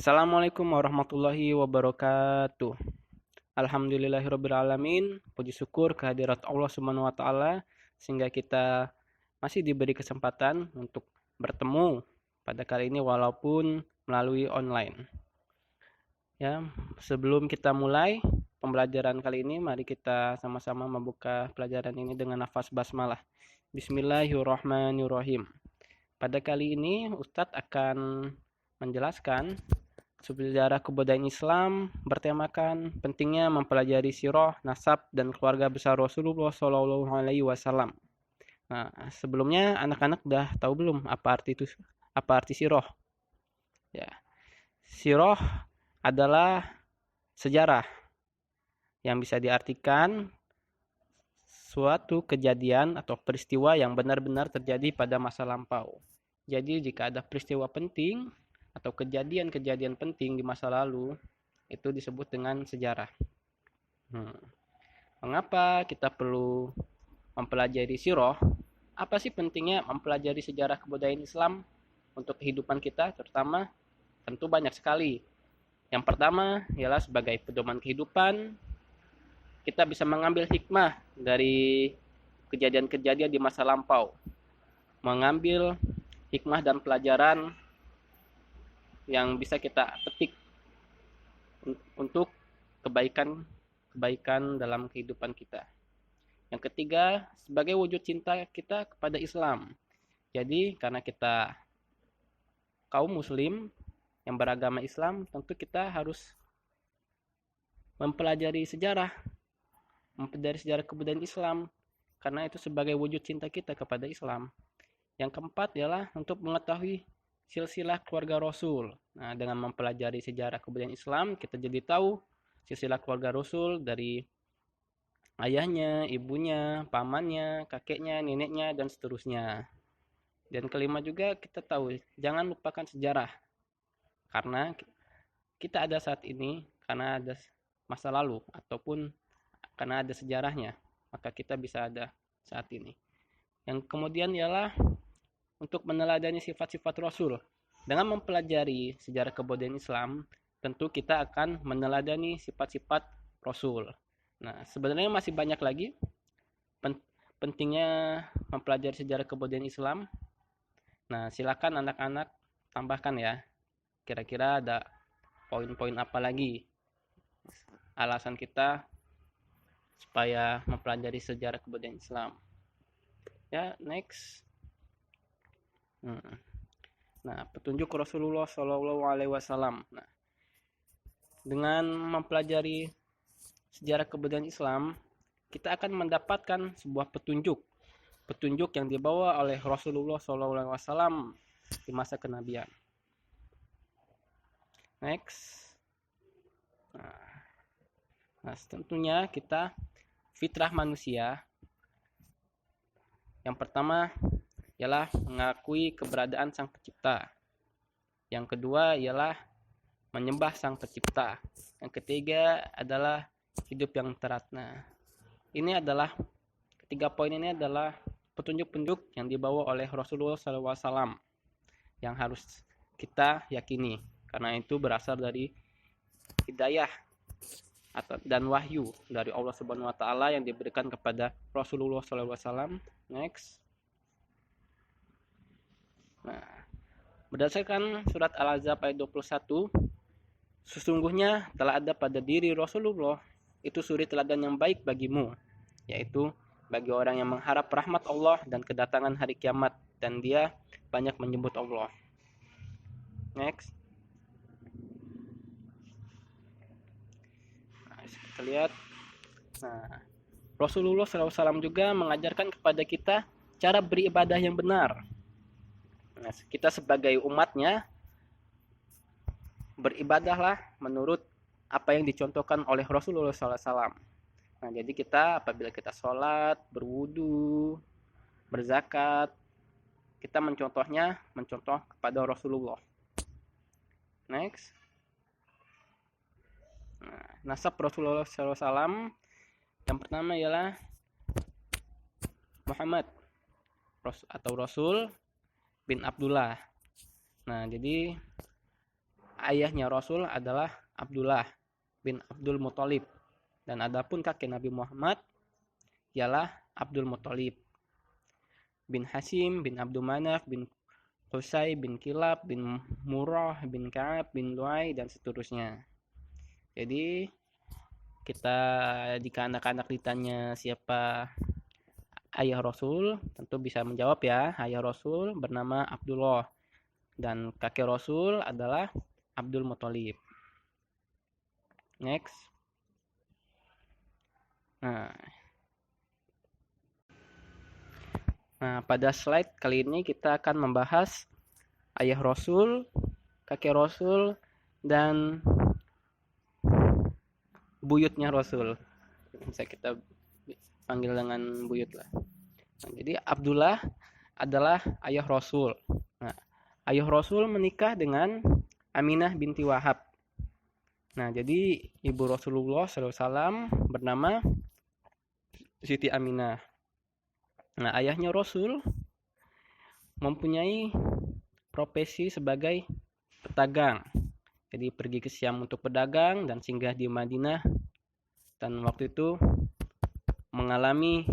Assalamualaikum warahmatullahi wabarakatuh. Alhamdulillahirrabbilalamin. Puji syukur kehadirat Allah Subhanahu wa taala sehingga kita masih diberi kesempatan untuk bertemu pada kali ini walaupun melalui online. Ya, sebelum kita mulai pembelajaran kali ini, mari kita sama-sama membuka pelajaran ini dengan nafas basmalah. Bismillahirrahmanirrahim. Pada kali ini Ustadz akan menjelaskan sejarah kebudayaan Islam bertemakan pentingnya mempelajari sirah, nasab, dan keluarga besar Rasulullah Shallallahu Alaihi Wasallam. Nah, sebelumnya anak-anak udah tahu belum apa arti sirah? Ya, sirah adalah sejarah yang bisa diartikan suatu kejadian atau peristiwa yang benar-benar terjadi pada masa lampau. Jadi jika ada peristiwa penting atau kejadian-kejadian penting di masa lalu, itu disebut dengan sejarah. Mengapa kita perlu mempelajari sirah? Apa sih pentingnya mempelajari sejarah kebudayaan Islam untuk kehidupan kita? Terutama tentu banyak sekali. Yang pertama ialah sebagai pedoman kehidupan, kita bisa mengambil hikmah dari kejadian-kejadian di masa lampau, mengambil hikmah dan pelajaran yang bisa kita petik untuk kebaikan dalam kehidupan kita. Yang ketiga, sebagai wujud cinta kita kepada Islam. Jadi karena kita kaum muslim yang beragama Islam, tentu kita harus mempelajari sejarah kebudayaan Islam, karena itu sebagai wujud cinta kita kepada Islam. Yang keempat ialah untuk mengetahui silsilah keluarga Rasul. Nah, dengan mempelajari sejarah kebudayaan Islam, kita jadi tahu silsilah keluarga Rasul dari ayahnya, ibunya, pamannya, kakeknya, neneknya, dan seterusnya. Dan kelima juga kita tahu, jangan lupakan sejarah. Karena kita ada saat ini, karena ada masa lalu, ataupun karena ada sejarahnya, maka kita bisa ada saat ini. Yang kemudian ialah untuk meneladani sifat-sifat Rasul. Dengan mempelajari sejarah kebudayaan Islam, tentu kita akan meneladani sifat-sifat Rasul. Nah, sebenarnya masih banyak lagi pentingnya mempelajari sejarah kebudayaan Islam. Nah, silakan anak-anak tambahkan ya. Kira-kira ada poin-poin apa lagi alasan kita supaya mempelajari sejarah kebudayaan Islam. Ya, next. Nah, petunjuk Rasulullah Shallallahu Alaihi Wasallam. Nah, dengan mempelajari sejarah kebudayaan Islam, kita akan mendapatkan sebuah petunjuk yang dibawa oleh Rasulullah Shallallahu Alaihi Wasallam di masa kenabian. Next. Nah, tentunya kita fitrah manusia. Yang pertama ialah mengakui keberadaan Sang Pencipta. Yang kedua ialah menyembah Sang Pencipta. Yang ketiga adalah hidup yang teratur. Ini adalah ketiga poin ini adalah petunjuk-petunjuk yang dibawa oleh Rasulullah SAW yang harus kita yakini, karena itu berasal dari hidayah dan wahyu dari Allah Subhanahu Wa Taala yang diberikan kepada Rasulullah SAW. Next. Nah, berdasarkan surat Al-Ahzab ayat 21, sesungguhnya telah ada pada diri Rasulullah itu suri teladan yang baik bagimu, yaitu bagi orang yang mengharap rahmat Allah dan kedatangan hari kiamat, dan dia banyak menyebut Allah. Next. Nah, kita lihat. Nah, Rasulullah SAW juga mengajarkan kepada kita cara beribadah yang benar. Nah, kita sebagai umatnya beribadahlah menurut apa yang dicontohkan oleh Rasulullah SAW. Nah, jadi kita apabila kita sholat, berwudu, berzakat, kita mencontoh kepada Rasulullah. Next. Nah, nasab Rasulullah SAW yang pertama ialah Muhammad atau Rasul bin Abdullah. Nah, jadi ayahnya Rasul adalah Abdullah bin Abdul Muthalib, dan adapun kakek Nabi Muhammad ialah Abdul Muthalib bin Hashim bin Abdul Manaf bin Qusay bin Kilab bin Murrah bin Ka'ab bin Lu'ay dan seterusnya. Jadi kita jika anak-anak ditanya siapa ayah Rasul, tentu bisa menjawab ya, ayah Rasul bernama Abdullah dan kakek Rasul adalah Abdul Muthalib. Next. Nah, pada slide kali ini kita akan membahas ayah Rasul, kakek Rasul, dan buyutnya Rasul. Bisa kita panggil dengan buyut lah. Nah, jadi Abdullah adalah ayah Rasul. Nah, ayah Rasul menikah dengan Aminah binti Wahab. Nah, jadi ibu Rasulullah SAW bernama Siti Aminah. Nah, ayahnya Rasul mempunyai profesi sebagai pedagang. Jadi pergi ke Syam untuk berdagang dan singgah di Madinah. Dan waktu itu mengalami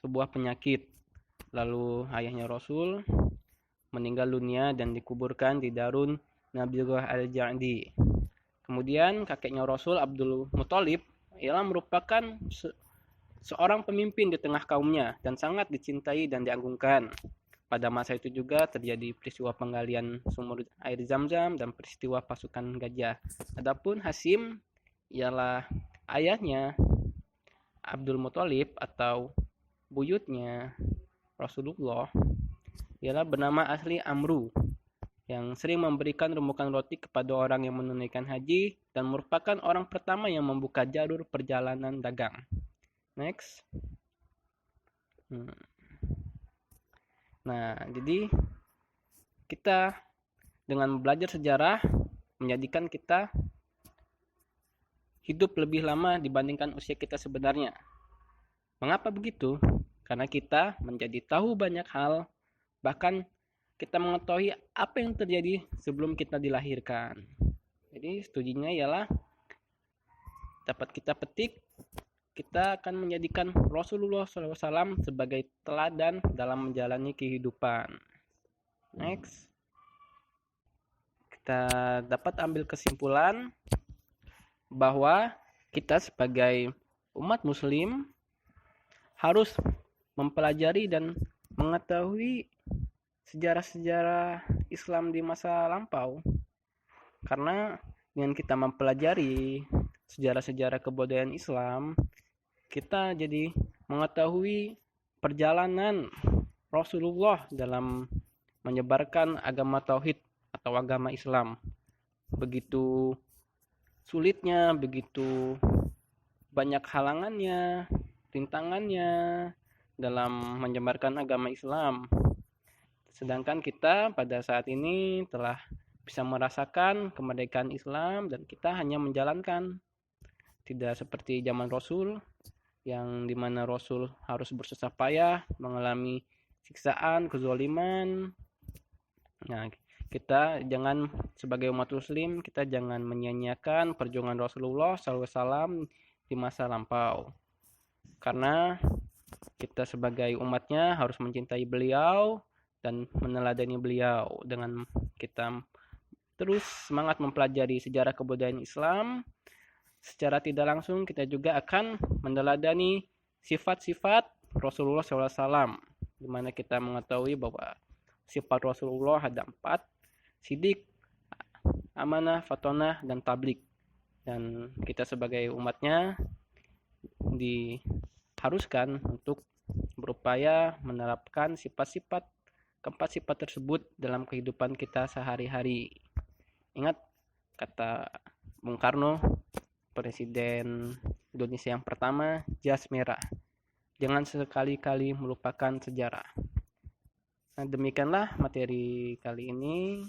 sebuah penyakit. Lalu ayahnya Rasul meninggal dunia dan dikuburkan di Darun Nabiyyah Al-Ja'di. Kemudian kakeknya Rasul Abdul Muthalib ialah merupakan seorang pemimpin di tengah kaumnya dan sangat dicintai dan diagungkan. Pada masa itu juga terjadi peristiwa penggalian sumur air Zam-Zam dan peristiwa pasukan gajah. Adapun Hashim ialah ayahnya Abdul Muthalib atau buyutnya Rasulullah, ialah bernama asli Amru, yang sering memberikan rumukan roti kepada orang yang menunaikan haji dan merupakan orang pertama yang membuka jalur perjalanan dagang. Next. Nah, jadi kita dengan belajar sejarah menjadikan kita hidup lebih lama dibandingkan usia kita sebenarnya. Mengapa begitu? Karena kita menjadi tahu banyak hal, bahkan kita mengetahui apa yang terjadi sebelum kita dilahirkan. Jadi studinya ialah dapat kita petik, kita akan menjadikan Rasulullah SAW sebagai teladan dalam menjalani kehidupan. Next. Kita dapat ambil kesimpulan bahwa kita sebagai umat muslim harus mempelajari dan mengetahui sejarah-sejarah Islam di masa lampau. Karena dengan kita mempelajari sejarah-sejarah kebudayaan Islam, kita jadi mengetahui perjalanan Rasulullah dalam menyebarkan agama tauhid atau agama Islam. Begitu sulitnya, begitu banyak halangannya, rintangannya dalam menyebarkan agama Islam. Sedangkan kita pada saat ini telah bisa merasakan kemerdekaan Islam dan kita hanya menjalankan. Tidak seperti zaman Rasul, yang dimana Rasul harus bersusah payah mengalami siksaan, kezaliman. Nah, kita jangan sebagai umat muslim, kita jangan menyia-nyiakan perjuangan Rasulullah SAW di masa lampau. Karena kita sebagai umatnya harus mencintai beliau dan meneladani beliau dengan kita terus semangat mempelajari sejarah kebudayaan Islam. Secara tidak langsung kita juga akan meneladani sifat-sifat Rasulullah SAW, di mana kita mengetahui bahwa sifat Rasulullah ada 4, sidik, amanah, fatonah, dan tablik. Dan kita sebagai umatnya diharuskan untuk berupaya menerapkan keempat sifat tersebut dalam kehidupan kita sehari-hari. Ingat kata Bung Karno, Presiden Indonesia yang pertama, jas merah. Jangan sekali-kali melupakan sejarah. Nah, demikianlah materi kali ini.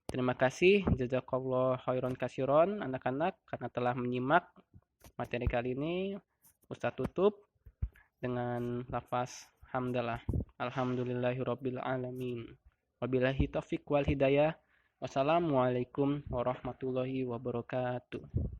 Terima kasih, jazakallah khairan kasiron anak-anak karena telah menyimak materi kali ini. Ustaz tutup dengan lafaz hamdalah. Alhamdulillahirabbil alamin. Wabillahi taufiq wal hidayah. Wassalamualaikum warahmatullahi wabarakatuh.